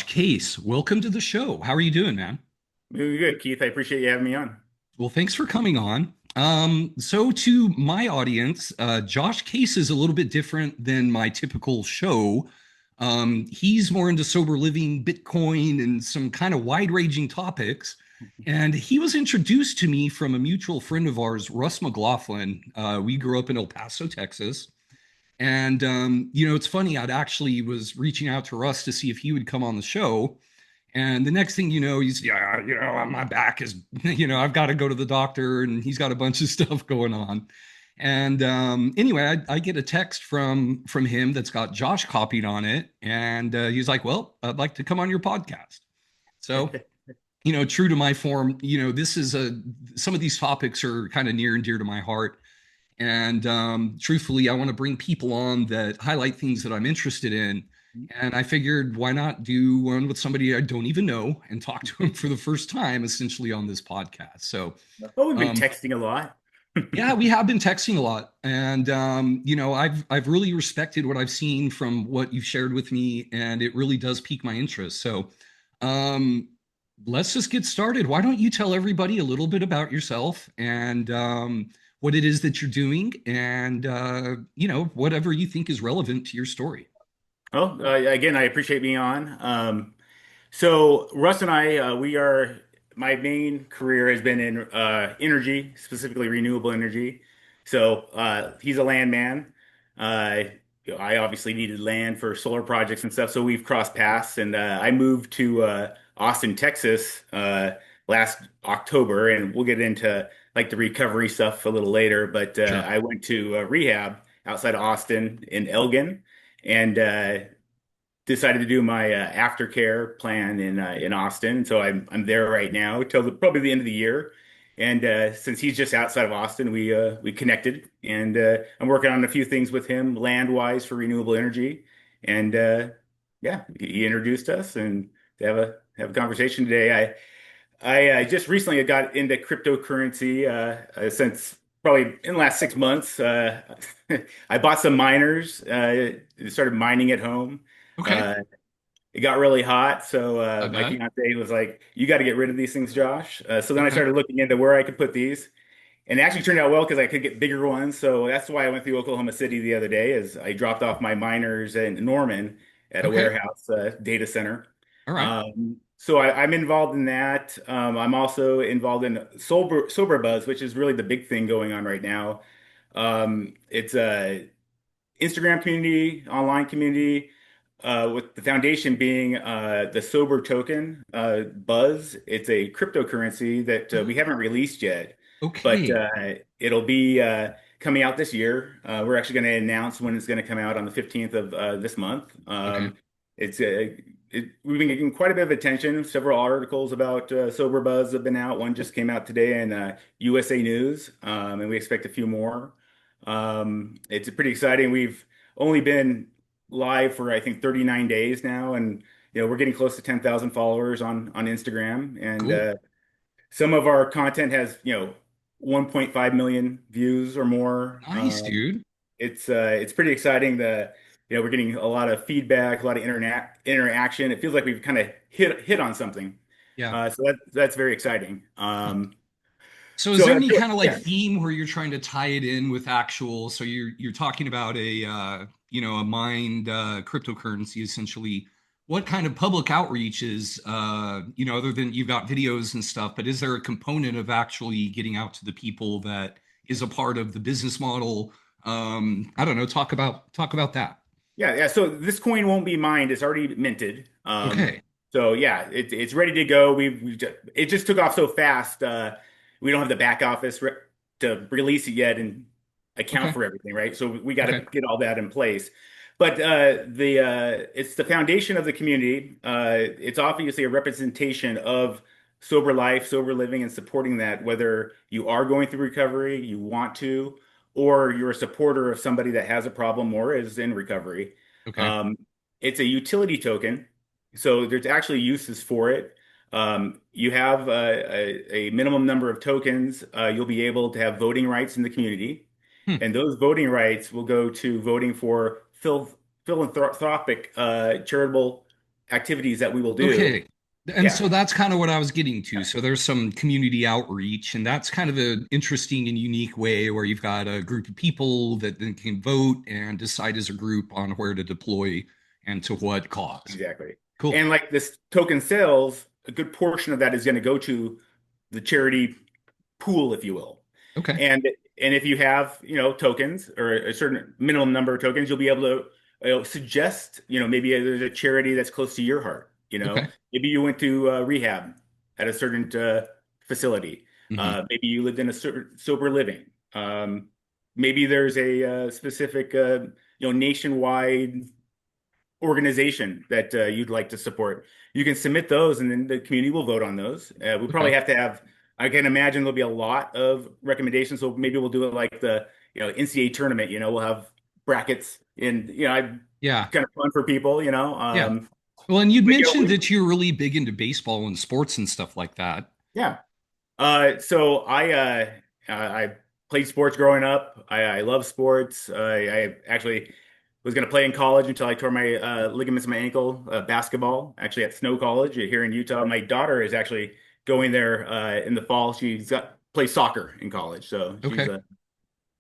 Josh Case, welcome to the show. How are you doing, man? Doing good, Keith. I appreciate you having me on. Well, thanks for coming on. So to my audience, Josh Case is a little bit different than my typical show. He's more into sober living, Bitcoin, and some kind of wide-ranging topics. And he was introduced to me from a mutual friend of ours, Russ McLaughlin. We grew up in El Paso, Texas. And it's funny, I'd actually was reaching out to Russ to see if he would come on the show. And the next thing you know, he's, yeah, my back is, I've got to go to the doctor, and he's got a bunch of stuff going on. And anyway, I get a text from him that's got Josh copied on it, and he's like, "Well, I'd like to come on your podcast." So, true to my form, this is some of these topics are kind of near and dear to my heart. And truthfully, I want to bring people on that highlight things that I'm interested in. And I figured, why not do one with somebody I don't even know and talk to him for the first time, essentially on this podcast. So, Oh, we've been um, texting a lot. yeah, we have been texting a lot, and I've really respected what I've seen from what you've shared with me, and it really does pique my interest. So, um, let's just get started. Why don't you tell everybody a little bit about yourself and what it is that you're doing, and whatever you think is relevant to your story. Well, again, I appreciate being on. So Russ and I, my main career has been in energy, specifically renewable energy. So he's a landman. Uh, I obviously needed land for solar projects and stuff, so we've crossed paths. And I moved to Austin, Texas, last October, and we'll get into like the recovery stuff a little later. But Sure. I went to rehab outside of Austin in Elgin, and decided to do my aftercare plan in Austin. So I'm there right now till probably the end of the year. And since he's just outside of Austin, we connected, and I'm working on a few things with him land wise for renewable energy. And yeah, he introduced us and to have a conversation today. I just recently got into cryptocurrency since probably in the last 6 months. I bought some miners, started mining at home. Okay. Uh, it got really hot, so I my bet. fiance was like, "You got to get rid of these things, Josh." So then I Okay. started looking into where I could put these, and it actually turned out well because I could get bigger ones. So that's why I went through Oklahoma City the other day. Is I dropped off my miners in Norman at a Okay. warehouse data center. All right. So I'm involved in that. I'm also involved in Sober Buzz, which is really the big thing going on right now. It's a Instagram community, online community, with the foundation being the Sober token, Buzz. It's a cryptocurrency that we haven't released yet, but Okay. it'll be coming out this year. We're actually going to announce when it's going to come out on the 15th of this month. Okay. We've been getting quite a bit of attention. Several articles about Sober Buzz have been out. One just came out today in USA News, and we expect a few more. It's pretty exciting. We've only been live for I think 39 days now, and we're getting close to 10,000 followers on Instagram, and Cool. some of our content has 1.5 million views or more. Nice, dude. It's pretty exciting. We're getting a lot of feedback, a lot of internet interaction. It feels like we've kind of hit on something. Yeah. So that's very exciting. So is So there any kind of like yeah. theme where you're trying to tie it in with actual, so you're talking about a mined cryptocurrency essentially. What kind of public outreach is other than you've got videos and stuff, but is there a component of actually getting out to the people that is a part of the business model? I don't know, talk about that. Yeah. So this coin won't be mined. It's already minted. Okay. So yeah, it's ready to go. It just took off so fast. We don't have the back office to release it yet and account Okay. for everything, right? So we got to Okay. get all that in place. But the it's the foundation of the community. It's obviously a representation of sober life, sober living, and supporting that. Whether you are going through recovery, you want to, or you're a supporter of somebody that has a problem or is in recovery. Okay. Um, it's a utility token, so there's actually uses for it. You have a minimum number of tokens. You'll be able to have voting rights in the community, Hmm. and those voting rights will go to voting for philanthropic charitable activities that we will do. Okay. And Yeah, so that's kind of what I was getting to. So there's some community outreach, and that's kind of an interesting and unique way where you've got a group of people that then can vote and decide as a group on where to deploy and to what cause. exactly. Cool. And like this token sales, a good portion of that is going to go to the charity pool, if you will. Okay. And and if you have, tokens or a certain minimum number of tokens, you'll be able to suggest, maybe there's a charity that's close to your heart. Okay. Maybe you went to rehab at a certain facility. Hmm. Maybe you lived in a certain sober living. Maybe there's a specific, nationwide organization that you'd like to support. You can submit those, and then the community will vote on those. We probably Okay. have to have. I can imagine there'll be a lot of recommendations. So maybe we'll do it like the NCAA tournament. We'll have brackets, and I Yeah. kind of fun for people. Yeah. Well, and you'd But mentioned that you're really big into baseball and sports and stuff like that. yeah. So I played sports growing up. I love sports. I actually was going to play in college until I tore my ligaments in my ankle, basketball, actually at Snow College here in Utah. My daughter is actually going there in the fall. She's got plays soccer in college, so she's Okay.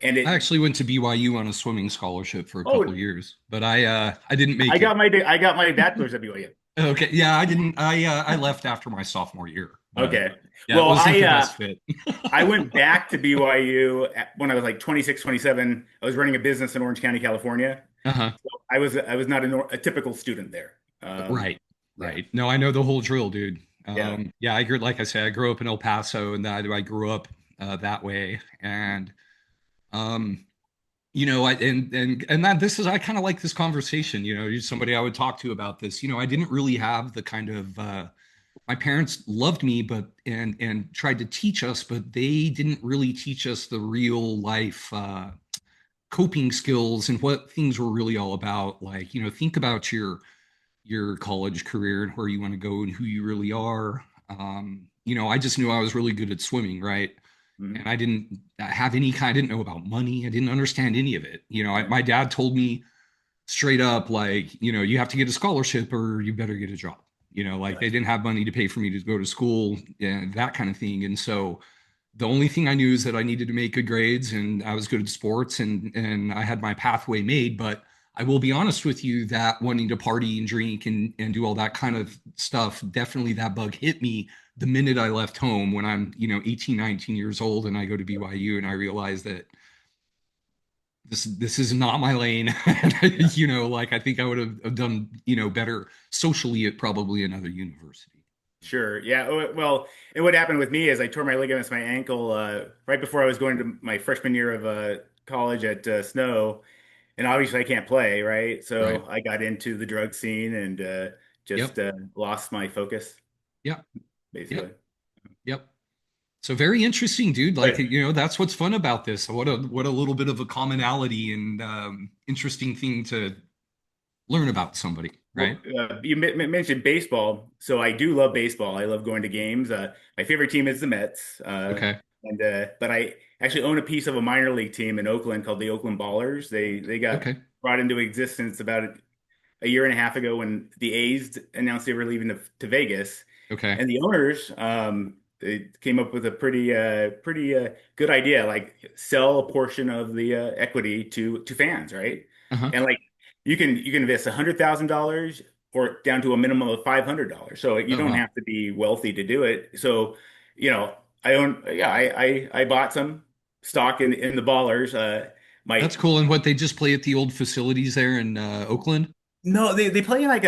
and I it. actually went to BYU on a swimming scholarship for a couple Oh, of years, but I didn't I make it. got my bachelor's at BYU. Okay. Yeah, I didn't I left after my sophomore year, but Okay, yeah, it well wasn't the best fit. I went back to BYU when I was like 26, 27. I was running a business in Orange County, California. Uh-huh. So I was not a typical student there. Right. Yeah, Right. No, I know the whole drill, dude. yeah. Yeah, like I said, I grew up in El Paso, and I grew up that way. And I this is I kind of like this conversation. You're somebody I would talk to about this. I didn't really have the kind of my parents loved me, but and tried to teach us, but they didn't really teach us the real life coping skills and what things were really all about. Like, think about your college career and where you want to go and who you really are. I just knew I was really good at swimming, right? Mhm. And I didn't have any kind, I didn't know about money. I didn't understand any of it. My dad told me straight up, like, you have to get a scholarship or you better get a job. Like Right. they didn't have money to pay for me to go to school and that kind of thing. And so the only thing I knew is that I needed to make good grades and I was good at sports and I had my pathway made. But I will be honest with you that wanting to party and drink and do all that kind of stuff, definitely that bug hit me the minute I left home when I'm, 18, 19 years old and I go to BYU and I realize that this is not my lane. Yeah. Like I think I would have done, better socially at probably another university. Sure. Yeah. Well, and what happened with me is I tore my ligaments, my ankle, right before I was going to my freshman year of college at Snow, and obviously I can't play, right? Right. So I got into the drug scene and just Yep. lost my focus, Yep. basically. Yep. Yep. So very interesting, dude. Like, But that's what's fun about this. What a little bit of a commonality and interesting thing to learn about somebody, right? well, you mentioned baseball, so I do love baseball. I love going to games. My favorite team is the Mets, Okay. and but I actually own a piece of a minor league team in Oakland called the Oakland Ballers. They got Okay. brought into existence about a year and a half ago when the A's announced they were leaving to Vegas, Okay. and the owners they came up with a pretty good idea, like sell a portion of the equity to fans, right? Uh-huh. And like you can invest $100,000 or down to a minimum of $500, so you Oh don't wow. have to be wealthy to do it. So I own yeah I bought some stock in the Ballers. My That's cool. And what they just play at the old facilities there in Oakland? No, they play in like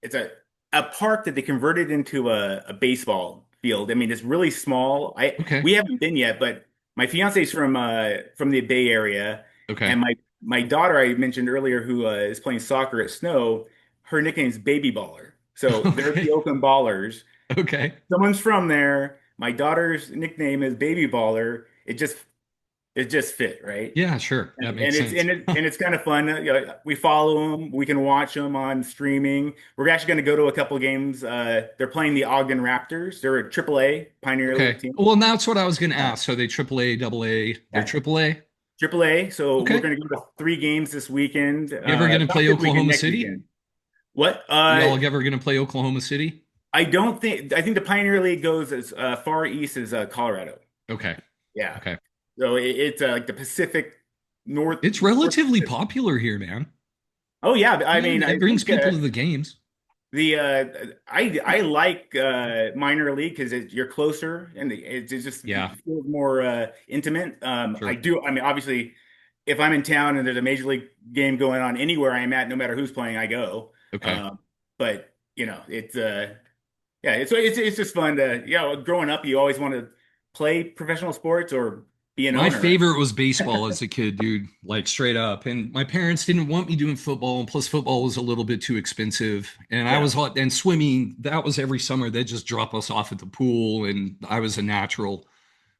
it's a park that they converted into a baseball field. I mean, it's really small. Okay. We haven't been yet, but my fiance's from the Bay Area, Okay. and my daughter I mentioned earlier who is playing soccer at Snow, her nickname's Baby Baller. So they're the Okay. Oakland Ballers. Okay. Someone's from there. My daughter's nickname is Baby Baller. It just fit, right? Yeah, sure. That And makes it's sense. and it's kind of fun. We follow them. We can watch them on streaming. We're actually going to go to a couple of games. They're playing the Ogden Raptors. They're a AAA Pioneer League Okay. team. Well, and that's what I was going to Yeah, ask. So they triple A, double A, they're yeah, triple A. AAA. So we're Okay. going to go to three games this weekend. You ever going to Not play this weekend, Oklahoma next City? weekend. What? Y'all ever gonna play Oklahoma City? I don't think I think the Pioneer League goes as far east as Colorado. Okay. Yeah. Okay. So it's like the Pacific North. It's North relatively Pacific. popular here, man. Oh yeah, I Yeah, mean, it I brings think people to the games. the I like minor league because you're closer and it just Yeah, feels more intimate. I sure. do. I mean, obviously, if I'm in town and there's a major league game going on anywhere I'm at, no matter who's playing, I go. Okay. Um, but it's yeah, it's just fun to growing up, you always want to play professional sports or be an My owner. favorite was baseball as a kid, dude, like straight up. And my parents didn't want me doing football, and plus football was a little bit too expensive. And I Yeah. was hot and swimming, that was every summer. They'd just drop us off at the pool, and I was a natural.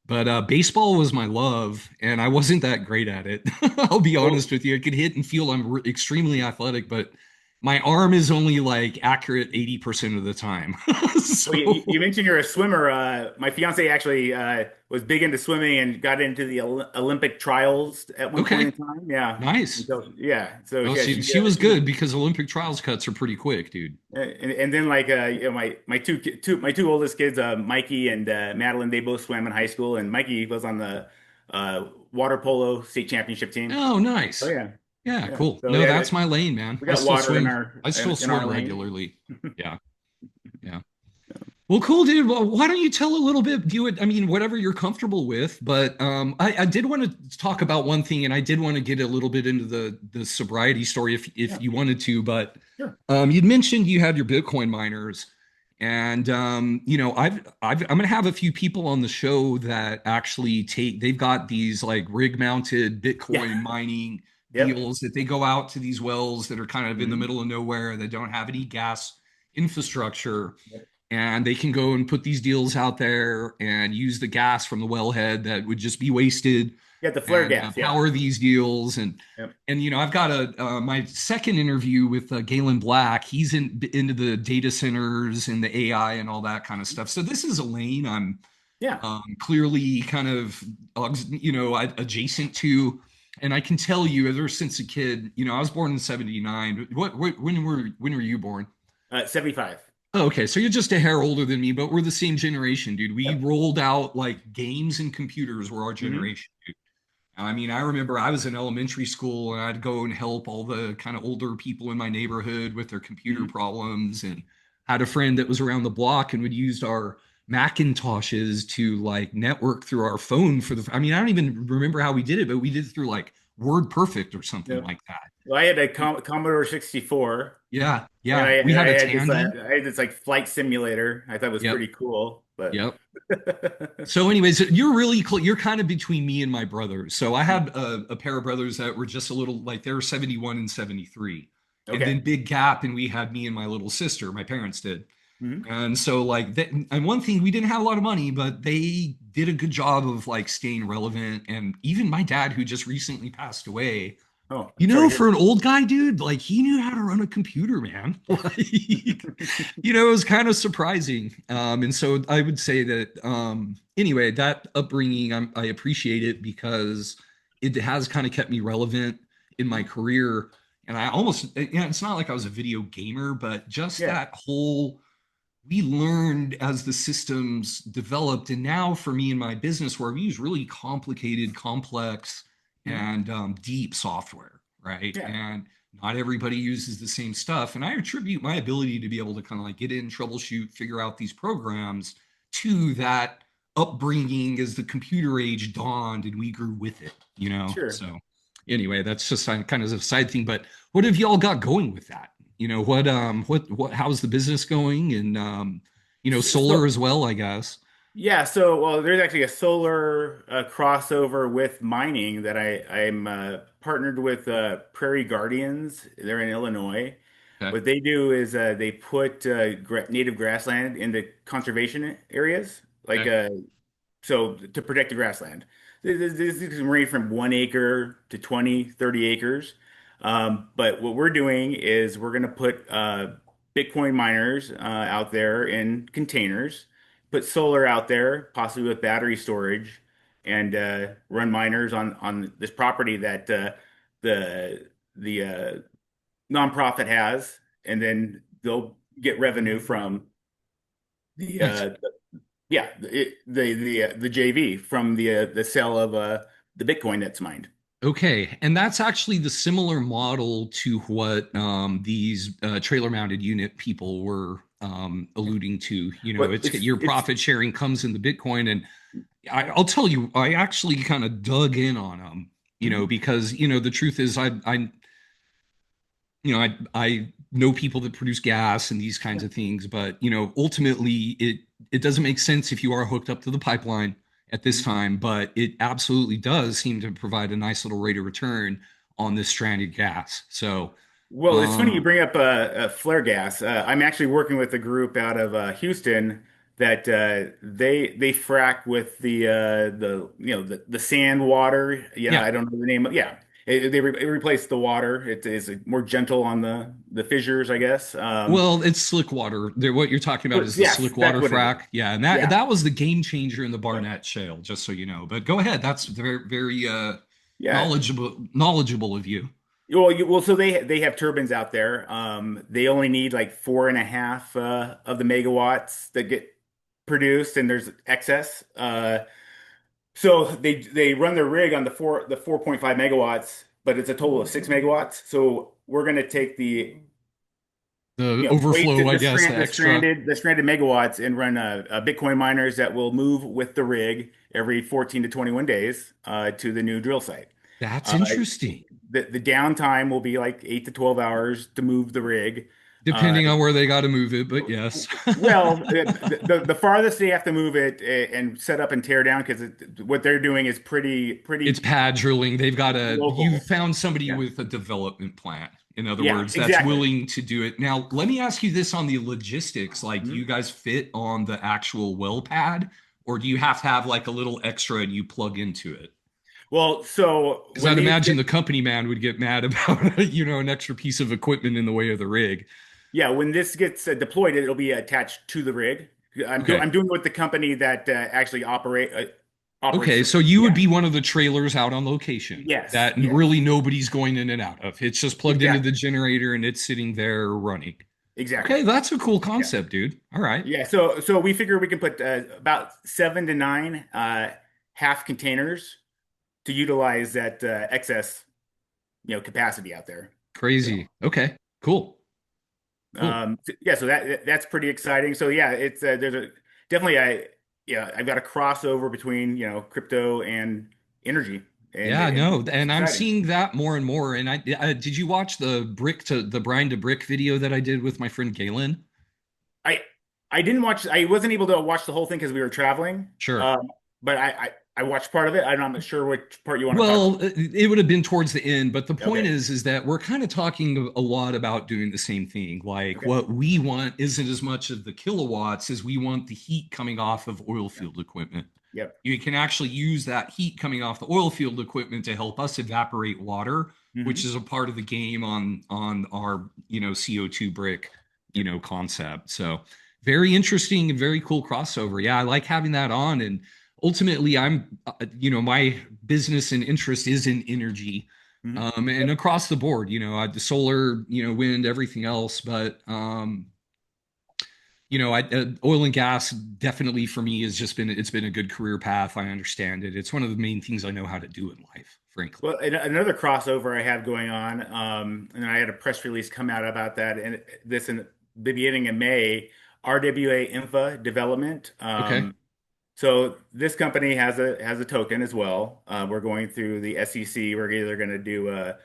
But baseball was my love, and I wasn't that great at it. I'll be Well, honest with you. I could hit and feel I'm extremely athletic, but my arm is only like accurate 80% of the time. Well, So, you mentioned you're a swimmer. My fiance actually was big into swimming and got into the Olympic trials at one point okay, in time. Yeah. nice. And so, yeah. So Oh, yeah, she was good because Olympic trials cuts are pretty quick, dude. and then like my two oldest kids, Mikey and Madeline, they both swam in high school, and Mikey was on the water polo state championship team. Oh, Oh nice. yeah, Yeah, yeah. cool. So No, yeah, that's my lane, man. we got water in our I still in our swim lane. regularly. Yeah, yeah. Well, cool, dude. Well, why don't you tell a little bit? Do it. I mean, whatever you're comfortable with. But I did want to talk about one thing, and I did want to get a little bit into the sobriety story if Yeah, you wanted to. But sure. you'd mentioned you had your Bitcoin miners, and I'm gonna have a few people on the show that actually they've got these like rig mounted Yeah. Bitcoin mining Yep. deals that they go out to these wells that are kind of in the Mhm. middle of nowhere that don't have any gas infrastructure, Yep. and they can go and put these deals out there and use the gas from the wellhead that would just be wasted Yeah, the flare and gas. Yeah. power these deals. Yep. And I've got my second interview with Galen Black. He's into the data centers and the AI and all that kind of stuff. So this is a lane I'm Yeah. clearly kind of adjacent to. And I can tell you, ever since a kid, I was born in '79. When were you born? 75. Oh, okay, so you're just a hair older than me, but we're the same generation, dude. We Yep. rolled out like games and computers were our Hmm. generation, dude. I mean, I remember I was in elementary school and I'd go and help all the kind of older people in my neighborhood with their computer Hmm. problems, and had a friend that was around the block and would use our Macintoshes to like network through our phone I mean, I don't even remember how we did it, but we did it through like Word Perfect or something Yep. like that. Well, I had a Commodore 64, Yeah, and yeah. We I had a had this Tandy. like flight simulator. I thought was Yep, pretty cool, but yep. So, anyways, you're really close. You're kind of between me and my brothers. So I had a pair of brothers that were just a little like they were 71 and 73, and okay. then big gap, and we had me and my little sister. My parents did, Hmm. and so like that. And one thing, we didn't have a lot of money, but they did a good job of like staying relevant. And even my dad, who just recently passed away, Oh, I'm sorry to hear for an old guy, dude, like he knew how to run a computer, man. Like, it was kind of surprising. And so I would say that, anyway, that upbringing, I appreciate it because it has kind of kept me relevant in my that. career. And I almost, it's not like I was a video gamer, but just Yeah. that whole, we learned as the systems developed. And now for me in my business, where we use really complicated, complex, Mhm. and deep software, right? Yeah. And not everybody uses the same stuff. And I attribute my ability to be able to kind of like get in, troubleshoot, figure out these programs to that upbringing as the computer age dawned and we grew with it, Sure. So anyway, that's just kind of a side thing. But what have y'all got going with that? How's the business going? And solar So as well, I guess. yeah, so well, there's actually a solar crossover with mining that I'm partnered with Prairie Guardians. They're in Illinois. Okay. What they do is they put native grassland into conservation areas, like Okay. so to protect the grassland. This can range from 1 acre to 20, 30 acres. But what we're doing is we're going to put Bitcoin miners out there in containers, put solar out there, possibly with battery storage, and run miners on this property that the nonprofit has. and then they'll get revenue from the Nice. the JV from the sale of the Bitcoin that's mined. Okay, and that's actually the similar model to what these trailer mounted unit people were alluding to. You know, But it's your it's profit sharing comes in the Bitcoin, and I'll tell you, I actually kind of dug in on them. You know, Mhm. because the truth is, I know people that produce gas and these kinds of things, but ultimately, it doesn't make sense if you are hooked up to the pipeline at this Mhm. time, but it absolutely does seem to provide a nice little rate of return on this stranded gas. So, Well, it's funny you um, bring up flare gas. I'm actually working with a group out of Houston that they frack with the sand water. Yeah, yeah. I don't know the name of yeah. It replace the water. It is more gentle on the fissures, I guess. Well, it's slick water. What you're talking about But is the yes, slick that's water what it is. frac. Yeah, and that Yeah. that was the game changer in the Yep. Barnett Shale, just so you know. But go ahead. That's very, very Yeah. knowledgeable of you. So they have turbines out there. They only need like 4.5 of the megawatts that get produced, and there's excess. So they run their rig on the 4.5 megawatts, but it's a total of 6 megawatts. So we're going to take the The wasted overflow, I guess, the extra. the stranded megawatts and run Bitcoin miners that will move with the rig every 14 to 21 days to the new drill site. That's Uh, interesting. the downtime will be like 8 to 12 hours to move the rig. Uh, Depending on where they got to move it, but yes. well, the farthest they have to move it and set up and tear down because what they're doing is It's pretty pad drilling. You local. found somebody Yeah, with a development plan. In other yeah, words, that's exactly. willing to do it. Now, let me ask you this on the logistics. Like, do you Mhm. guys fit on the actual well pad, or do you have to have like a little extra and you plug into it? Well, so Because when I'd these imagine get the company man would get mad about, an extra piece of equipment in the way of the rig. yeah, when this gets deployed, it'll be attached to the rig. Okay. I'm doing it with the company that actually operates Okay, the so rig. you would Yeah. be one of the trailers out on location Yes. that Yes. really nobody's going in and out of. It's just plugged into the Exactly. generator and it's sitting there running. Okay, Exactly. that's a cool Yeah. concept, dude. All right. Yeah, so we figure we can put about 7 to 9 half containers to utilize that excess, capacity out there. So, Crazy. Okay, cool. Cool. yeah, so that's pretty exciting. So yeah, it's there's a definitely I've got a crossover between crypto and energy, Yeah, and no, it's and I'm exciting. seeing that more and more. And did you watch the brine to brick video that I did with my friend Galen? I I didn't watch. I wasn't able to watch the whole thing because we were traveling. Sure. But I watched part of it. I'm not sure which part you want to talk Well, it would have been towards the end, but the about. point Okay. is that we're kind of talking a lot about doing the same thing. Like Okay. what we want isn't as much of the kilowatts as we want the heat coming off of oil Yeah. field equipment. Yep. You can actually use that heat coming off the oil field equipment to help us evaporate water, which Hmm. is a part of the game on our CO2 brick Yep. concept. So very interesting and very cool crossover. Yeah, I like having that on. And ultimately, my business and interest is in energy, Hmm. and Yep. across the board. The solar, wind, everything else. But oil and gas definitely for me has just been a good career path. I understand it. It's one of the main things I know how to do in life, frankly. Well, another crossover I have going on, and I had a press release come out about that, and this in the beginning of May, RWA Infra Development. Okay. So this company has a token as well. We're going through the SEC. We're either going to do a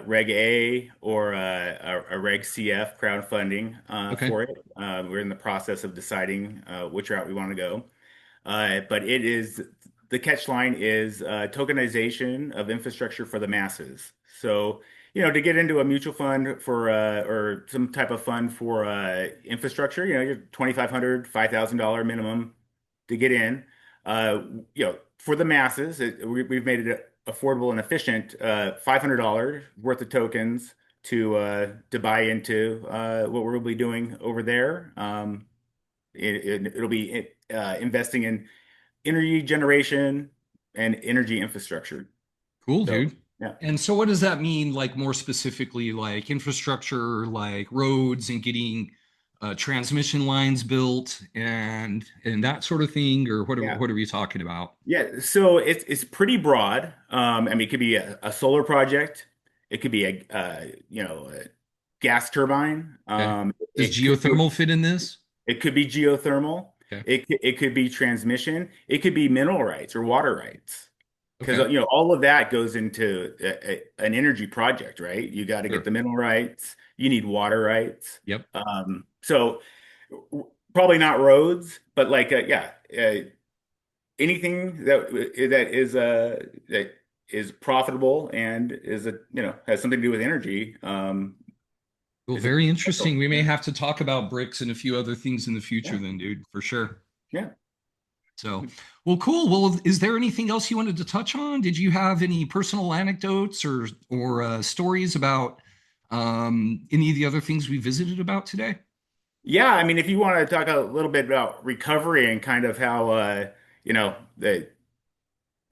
Reg A or a Reg CF crowdfunding Okay. for it. We're in the process of deciding which route we want to go. But the catch line is tokenization of infrastructure for the masses. So, to get into a mutual fund for or some type of fund for infrastructure, you're $2,500, $5,000 minimum to get in. Uh, for the masses, we've made it affordable and efficient. $500 worth of tokens to buy into what we'll be doing over there. It'll be investing in energy generation and energy infrastructure. Cool, So dude. Yeah. And so what does that mean, like more specifically, like infrastructure, like roads and getting transmission lines built and that sort of thing, or Yeah. what are we talking about? Yeah, so it's pretty broad. I mean, it could be a solar project. It could be a gas turbine. Okay. Does geothermal fit in this? It could be geothermal. Okay. It could be transmission. It could be mineral rights or water rights. Because Okay. all of that goes into an energy project, right? You got to get Sure. the mineral rights. You need water rights. Yep. So probably not roads, but like yeah, anything that is profitable and is a has something to do with energy Well, is a very interesting. We may yeah have to talk about bricks and a few other things in the future yeah then, dude, for sure. yeah. So, well, cool. Well, is there anything else you wanted to touch on? Did you have any personal anecdotes or stories about any of the other things we visited about today? Yeah, I mean, if you want to talk a little bit about recovery and kind of how the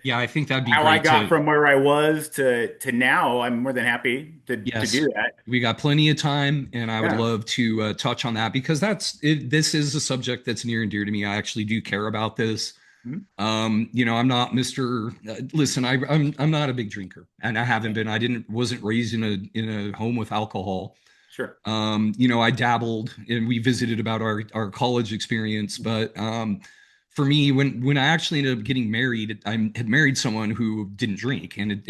Yeah, I think that'd be how I great got to. from where I was to now, I'm more than happy to Yes, do that. we got plenty of time, and I would Yeah. love to touch on that because that's it, this is a subject that's near and dear to me. I actually do care about this. Mhm. I'm not Mr. Listen, I'm not a big drinker, and I haven't Yeah. been. I didn't wasn't raised in a home with alcohol. Sure. I dabbled and we visited about our college experience, but for me, when I actually ended up getting married, I had married someone who didn't drink, and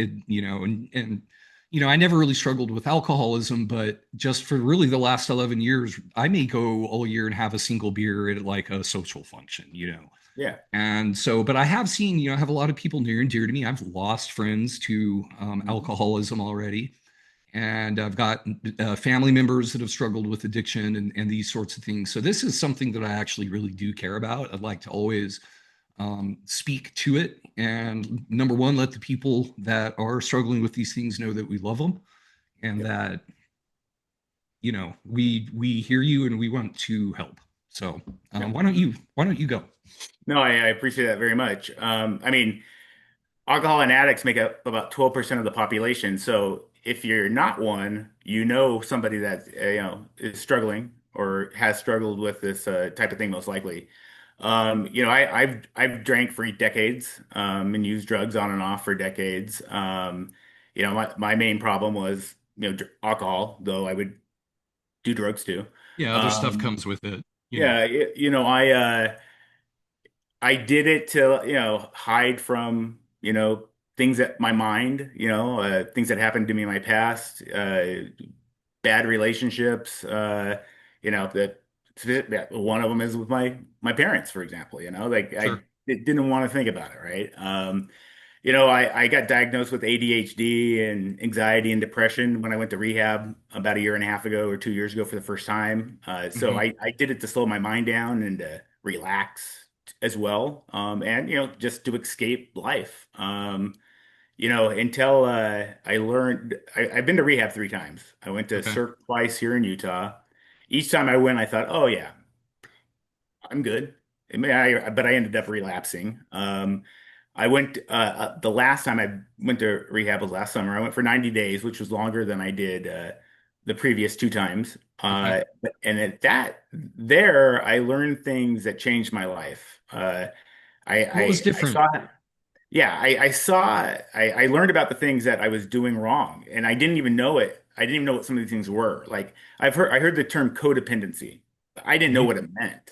I never really struggled with alcoholism, but just for really the last 11 years, I may go all year and have a single beer at like a social function. Yeah. And so, but I have seen, I have a lot of people near and dear to me. I've lost friends to Mhm. alcoholism already. And I've got family members that have struggled with addiction and these sorts of things. So this is something that I actually really do care about. I'd like to always speak to it. And number one, let the people that are struggling with these things know that we love them and Yeah. that, we hear you and we want to help. So Yeah. why don't you go? No, I appreciate that very much. I mean, alcohol and addicts make up about 12% of the population. So if you're not one, you know somebody that is struggling or has struggled with this type of thing most likely. I've drank for decades and used drugs on and off for decades. My main problem was alcohol, though I would do drugs too. Yeah, other stuff Um, comes with it. yeah, I did it to, hide from, things that my mind, things that happened to me in my past, bad relationships, that one of them is with my parents, for example, like I Sure. didn't want to think about it, right? I got diagnosed with ADHD and anxiety and depression when I went to rehab about a year and a half ago or 2 years ago for the first time. So Hmm. I did it to slow my mind down and to relax as well. And, just to escape life. Until I learned, I've been to rehab 3 times. I went to Okay. CERC twice here in Utah. Each time I went, I thought, oh, yeah, I'm good. But I ended up relapsing. I went the last time I went to rehab was last summer. I went for 90 days, which was longer than I did the previous 2 times. Okay. And at that there, I learned things that changed my life. What was I different? saw, yeah, I saw, I learned about the things that I was doing wrong, and I didn't even know it. I didn't even know what some of these things were. Like I heard the term codependency. I didn't know Mhm. what it meant,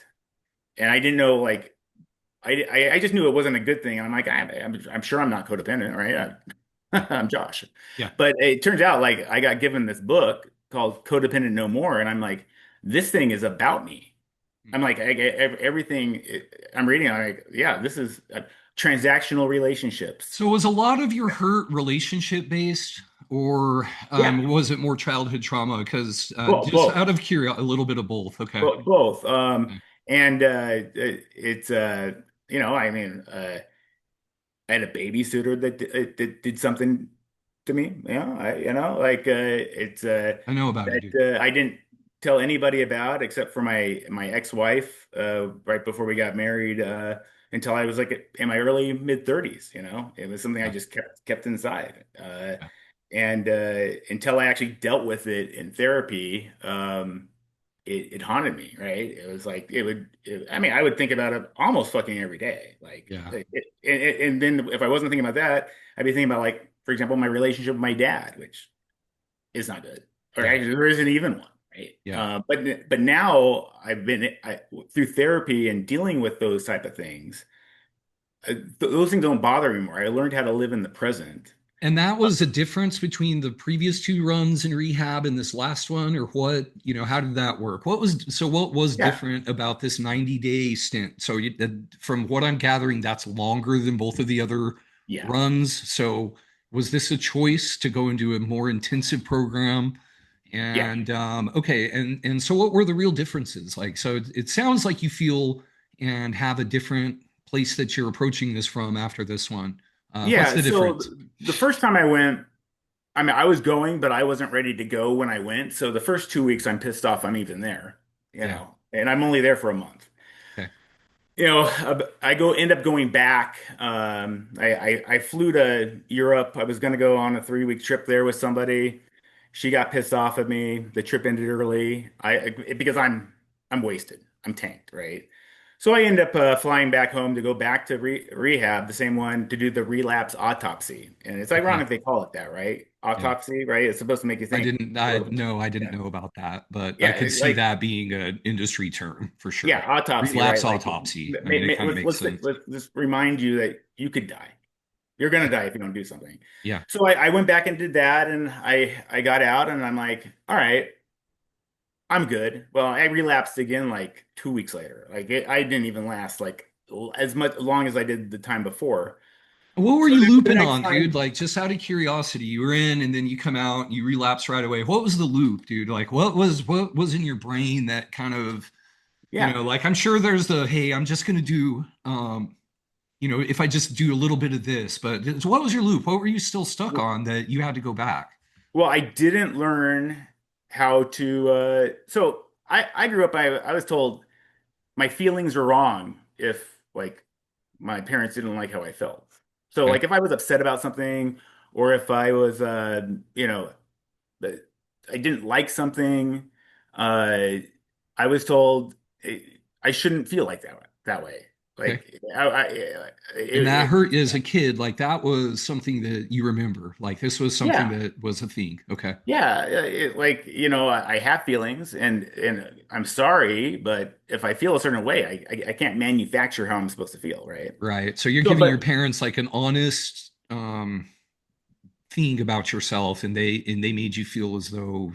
and I didn't know like I just knew it wasn't a good thing. And I'm like, I'm sure I'm not codependent, right? I'm Josh. Yeah. But it turns out like I got given this book called Codependent No More, and I'm like, this thing is about me. I'm like, everything I'm reading, I'm like, yeah, this is transactional relationships. So was a lot of your hurt relationship based, or Yeah, was it more childhood trauma? Because just both. out of curiosity, a little bit of both. Okay. Both. Okay. And it's I mean, I had a babysitter that did something to me. Like it's I know about it, that dude. I didn't tell anybody about except for my ex-wife right before we got married. until I was like in my early mid 30s. It was something I Yeah. just kept inside. Yeah. And until I actually dealt with it in therapy, it haunted me, right? It was like I mean, I would think about it almost fucking every day. Yeah. And then if I wasn't thinking about that, I'd be thinking about, like, for example, my relationship with my dad, which is not good, or Yeah. actually there isn't even one, right? Yeah. But now through therapy and dealing with those type of things, those things don't bother me anymore. I learned how to live in the present. And that was a difference between the previous two runs in rehab and this last one, or what, how did that work? What was Yeah, different about this 90-day stint? So from what I'm gathering, that's longer than both of the other yeah, runs. So was this a choice to go into a more intensive program? yeah. And okay, and so what were the real differences? Like, so it sounds like you feel and have a different place that you're approaching this from after this one. What's Yeah, the so difference? the first time I went, I mean, I was going, but I wasn't ready to go when I went. So the first 2 weeks, I'm pissed off I'm even there, Yeah. and I'm only there for a month. Okay. End up going back. I flew to Europe. I was going to go on a 3 week trip there with somebody. She got pissed off at me. The trip ended early. Because I'm wasted. I'm tanked, right? So I end up flying back home to go back to rehab, the same one, to do the relapse autopsy. And it's Okay. ironic they call it that, right? Yeah. Autopsy, right? It's supposed to make you I think. didn't, I Well, no, I didn't yeah, know about that, but I yeah, could see like that being an industry term for yeah, sure. autopsy, Relapse right? Like, autopsy. I mean, it kind of makes sense. let's just remind you that you could die. You're gonna die if you don't do something. Yeah. So I went back and did that, and I got out, and I'm like, all right, I'm good. Well, I relapsed again like 2 weeks later. I didn't even last like as much long as I did the time before. What were So you the looping next on, dude? time, Like, just out of curiosity, you were in and then you come out and you relapse right away. What was the loop, dude? Like, what was in your brain that kind of, yeah. like, I'm sure there's the, hey, I'm just gonna do, if I just do a little bit of this, but so what was your loop? What were you still stuck on that you had to go back? Well, I didn't learn how to. So I grew up. I was told my feelings are wrong if, like, my parents didn't like how I felt. So, Okay. like, if I was upset about something, or if I was that I didn't like something, uh I was told I shouldn't feel like that way. Okay. Like, And that it, hurt as a kid. Like that was something that you remember. Like this was something yeah. that was a thing. Okay. Yeah, like, I have feelings, and I'm sorry, but if I feel a certain way, I can't manufacture how I'm supposed to feel, right? Right. So you're So, giving your but parents like an honest thing about yourself, and they made you feel as though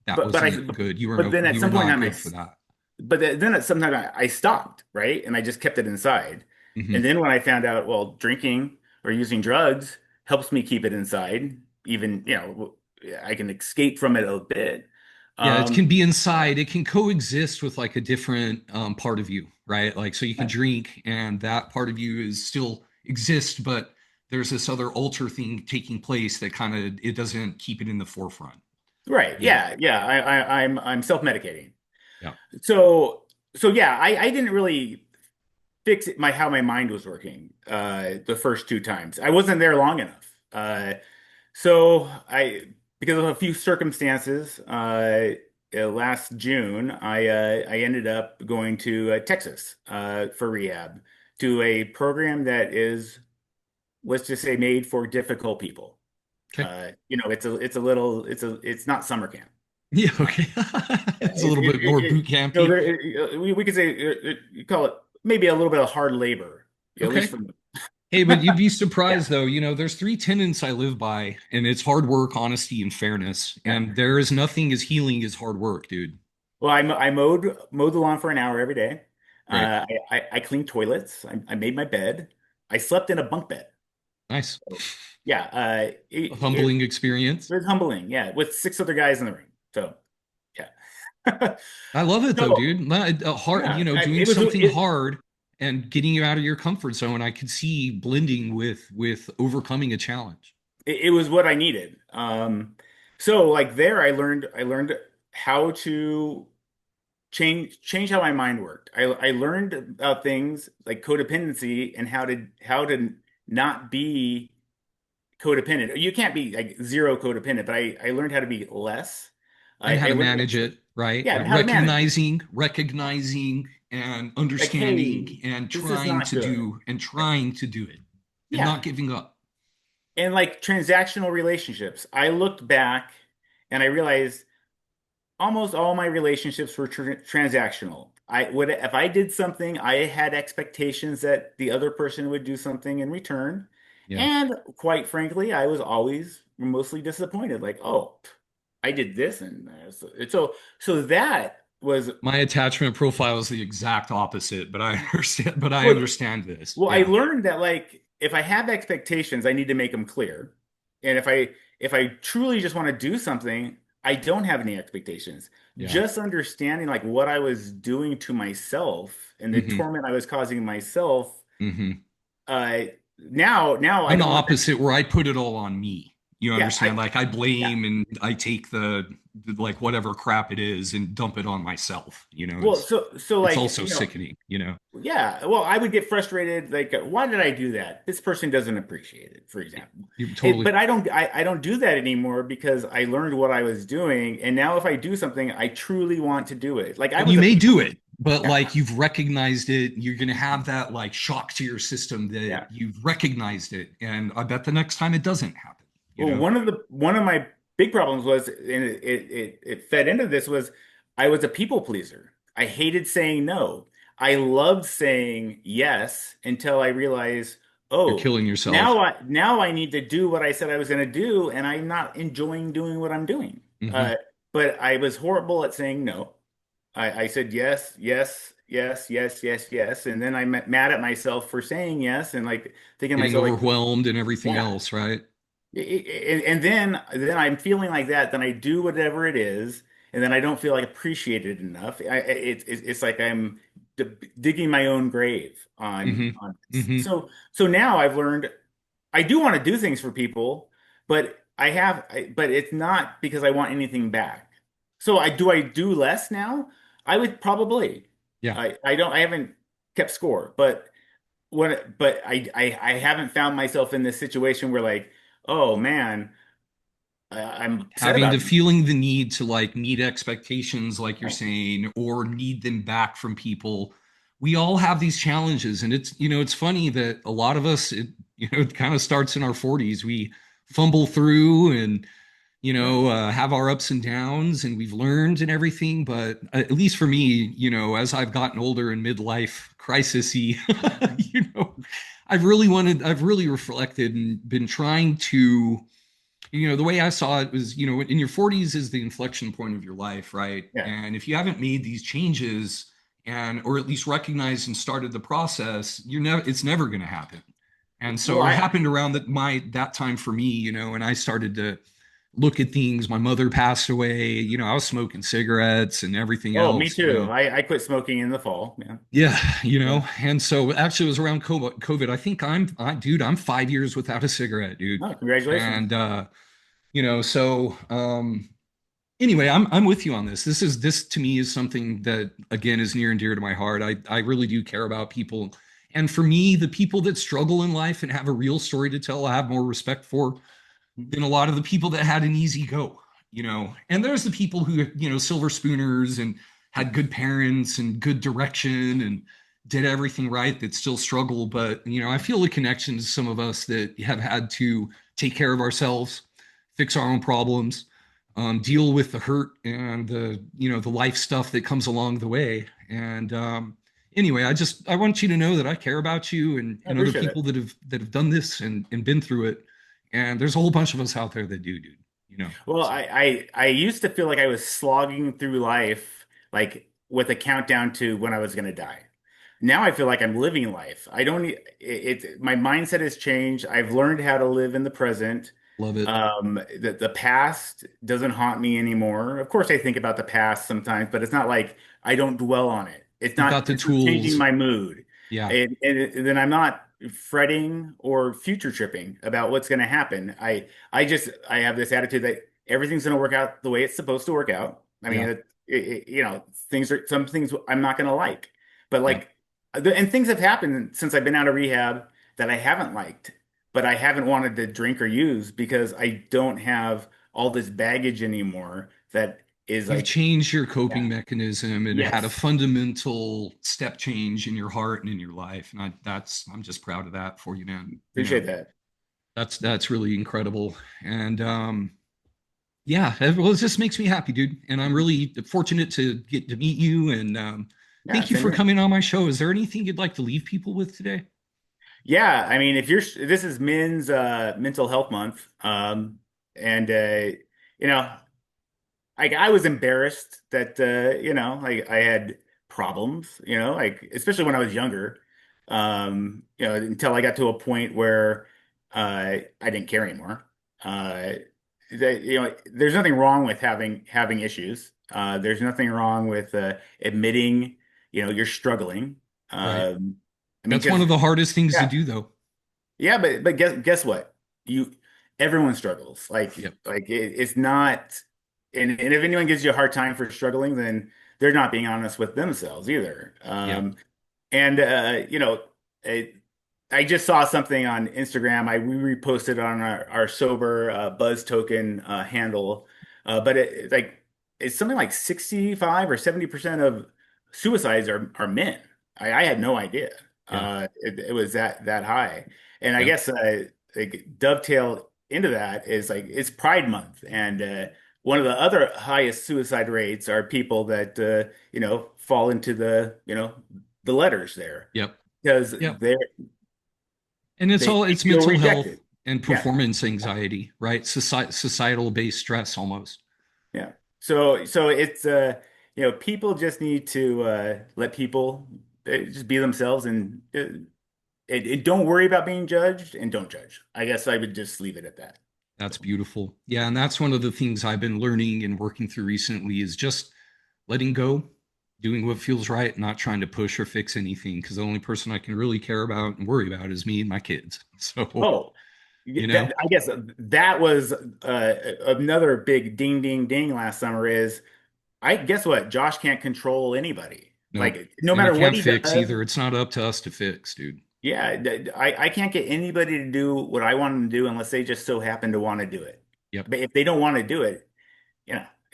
that but but I wasn't good. You were but no then at you were some point in not time, good for that. then at some time I stopped, right? And I just kept it inside. And Hmm. then when I found out, well, drinking or using drugs helps me keep it inside, even, I can escape from it a bit. Yeah, it can Um, be inside. It can coexist with like a different part of you, right? Like so you can drink and that part of you is still exists, but there's this other alter thing taking place that kind of it doesn't keep it in the forefront. right. Yeah. Yeah. Yeah. I'm self-medicating. Yeah. So, yeah, I didn't really fix how my mind was working the first two times. I wasn't there long enough. So because of a few circumstances, last June, I ended up going to Texas for rehab, to a program that is, let's just say, made for difficult people. Okay. It's not summer camp. Yeah, Uh, okay. yeah, It's a little bit more boot campy. we could say, you call it maybe a little bit of hard labor, at least Okay. for me. Hey, but you'd be Yeah, surprised though, there's three tenets I live by, and it's hard work, honesty, and fairness. yeah. And there is nothing as healing as hard work, dude. Well, I mowed the lawn for an hour every day. Great. I cleaned toilets. I made my bed. I slept in a bunk bed. Nice. So, yeah, A humbling experience. was humbling. Yeah, with six other guys in the room. So, yeah. I love it though, So, dude. Hard, yeah, doing something hard and getting you out of your comfort zone. I could see blending with overcoming a challenge. it was what I needed. So, like, there, I learned how to change how my mind worked. I learned about things like codependency and how to not be codependent. You can't be like zero codependent, but I learned how to be less. And how I to learned, manage it, right? yeah, how to manage it. Recognizing and Like, hey, understanding and this is not good. trying to do it and Yeah. not giving up. And like transactional relationships, I looked back and I realized almost all my relationships were transactional. I would, if I did something, I had expectations that the other person would do something in return. Yeah. And quite frankly, I was always mostly disappointed. Like, oh, I did this, and so that was My attachment profile is the exact opposite, but I well. understand this. Well, I Yeah. learned that like if I have expectations, I need to make them clear. And if I truly just want to do something, I don't have any expectations. Yeah. Just understanding like what I was doing to myself and the Hmm. torment I was causing myself, Hmm. uh now I I'm the don't want that. opposite where I put it all on me. You Yeah, understand? Like I yeah. blame and I take like whatever crap it is and dump it on myself. Well, so It's like, also sickening. yeah, well, I would get frustrated. Like, why did I do that? This person doesn't appreciate it, for example. You totally. But I don't do that anymore because I learned what I was doing, and now if I do something, I truly want to do it. Like I And was you a may people do pleaser. it, but Yeah, like you've recognized it, you're going to have that like shock to your system that yeah. you've recognized it. And I bet the next time it doesn't happen, you Well, know? one of my big problems was, and it fed into this was, I was a people pleaser. I hated saying no. I loved saying yes until I realized, You're oh, killing yourself. now I need to do what I said I was going to do, and I'm not enjoying doing what I'm doing. Hmm. But I was horrible at saying no. I said yes, yes, yes, yes, yes, yes, and then I'm mad at myself for saying yes, and like thinking to Getting myself like, overwhelmed and everything yeah. else, right? And then I'm feeling like that. Then I do whatever it is, and then I don't feel like appreciated enough. It's like I'm digging my own grave Hmm. on this. Hmm. So now I've learned I do want to do things for people, but but it's not because I want anything back. So I do less now? I would probably. Yeah. I haven't kept score, but I haven't found myself in this situation where like, oh man, I'm upset Having about the this. feeling the need to like meet expectations, like you're Right. saying, or need them back from people. We all have these challenges. And it's funny that a lot of us, it kind of starts in our 40s. We fumble through and Yeah. have our ups and downs and we've learned and everything. But at least for me, as I've gotten older in midlife crisisy, I've really reflected and been trying to, the way I saw it was, in your 40s is the inflection point of your life, right? Yeah. And if you haven't made these changes or at least recognized and started the process, it's never going to happen. And Well, so it happened around that time for me, and I started to look at things. My mother passed away, I was smoking cigarettes and everything oh, me else, too. I quit smoking in the fall. Yeah. Yeah, Yeah. and so actually it was around COVID. I think dude, I'm 5 years without a cigarette, dude. Oh, congratulations. And so anyway, I'm with you on this. This to me is something that again is near and dear to my heart. I really do care about people. And for me, the people that struggle in life and have a real story to tell, I have more respect for than a lot of the people that had an easy go. And there's the people who, silver spooners and had good parents and good direction and did everything right that still struggle. But, I feel a connection to some of us that have had to take care of ourselves, fix our own problems, deal with the hurt and the life stuff that comes along the way. And anyway, I want you to know that I care about you I and other appreciate people it. that have done this and been through it. And there's a whole bunch of us out there that do, dude. Well, So I used to feel like I was slogging through life like with a countdown to when I was going to die. Now I feel like I'm living life. I don't need my mindset has changed. I've learned how to live in the present. love it. The past doesn't haunt me anymore. Of course, I think about the past sometimes, but it's not like I don't dwell on it. You've got the It's not changing tools. my mood. Yeah. And then I'm not fretting or future tripping about what's going to happen. I have this attitude that everything's going to work out the way it's supposed to work out. I mean, Yeah. some things I'm not going to like, but Yeah. like, and things have happened since I've been out of rehab that I haven't liked, but I haven't wanted to drink or use because I don't have all this baggage anymore that is You've like, changed your yeah, coping mechanism and had a yes, fundamental step change in your heart and in your life. And I'm just proud of that for you, man. You know, appreciate that. that's really incredible. And yeah, well, it just makes me happy, dude. And I'm really fortunate to get to meet you. And Yeah, thank you same for here. coming on my show. Is there anything you'd like to leave people with today? Yeah, I mean, if you're this is Men's Mental Health Month, and you know, I was embarrassed that like I had problems, like especially when I was younger, until I got to a point where I didn't care anymore. Uh, there's nothing wrong with having issues. There's nothing wrong with admitting, you're struggling. Right. Um, I mean, That's one because of the hardest things to yeah, do, though. yeah, but guess what? You Everyone struggles. Yep. It's not, and if anyone gives you a hard time for struggling, then they're not being honest with themselves either. Yep. And I, I just saw something on Instagram. We reposted on our sober Buzz token handle, but it's something like 65 or 70% of suicides are men. I had no idea. Yeah. It was that high. And I Yep. guess like dovetail into that is like it's Pride Month, and one of the other highest suicide rates are people that fall into the letters there Yep. because Yep. they And they it's feel mental health rejected. and Yeah, performance anxiety, right? Societal based stress almost. yeah. So it's people just need to let people just be themselves and don't worry about being judged and don't judge. I guess I would just leave it at that. That's beautiful. Yeah, and that's one of the things I've been learning and working through recently is just letting go, doing what feels right, not trying to push or fix anything because the only person I can really care about and worry about is me and my kids. So, Oh, you know, I guess that was another big ding, ding, ding last summer is I guess what? Josh can't control anybody. no, Like no and we matter what can't he fix does, either. It's not up to us to fix, dude. yeah, I can't get anybody to do what I want them to do unless they just so happen to want to do it. Yep. But if they don't want to do it,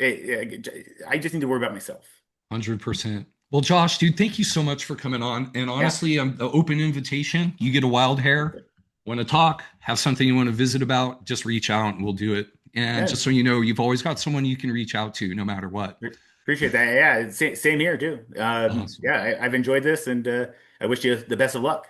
I just need to worry about myself. 100%. Well, Josh, dude, thank you so much for coming on. And Yeah. honestly, I'm the open invitation. You get a wild hair, want to talk, have something you want to visit about, just reach out and we'll do it. And Yeah. just so you know, you've always got someone you can reach out to no matter what. Appreciate that. Yeah, same here too. Awesome. Yeah, I've enjoyed this and I wish you the best of luck.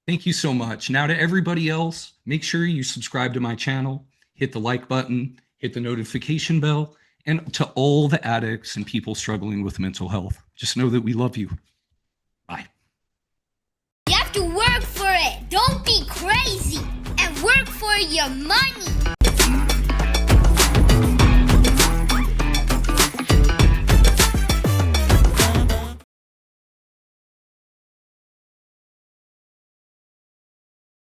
Thank you so much. Now, to everybody else, make sure you subscribe to my channel, hit the like button, hit the notification bell, and to all the addicts and people struggling with mental health, just know that we love you. Bye. You have to work for it. Don't be crazy. And work for your money.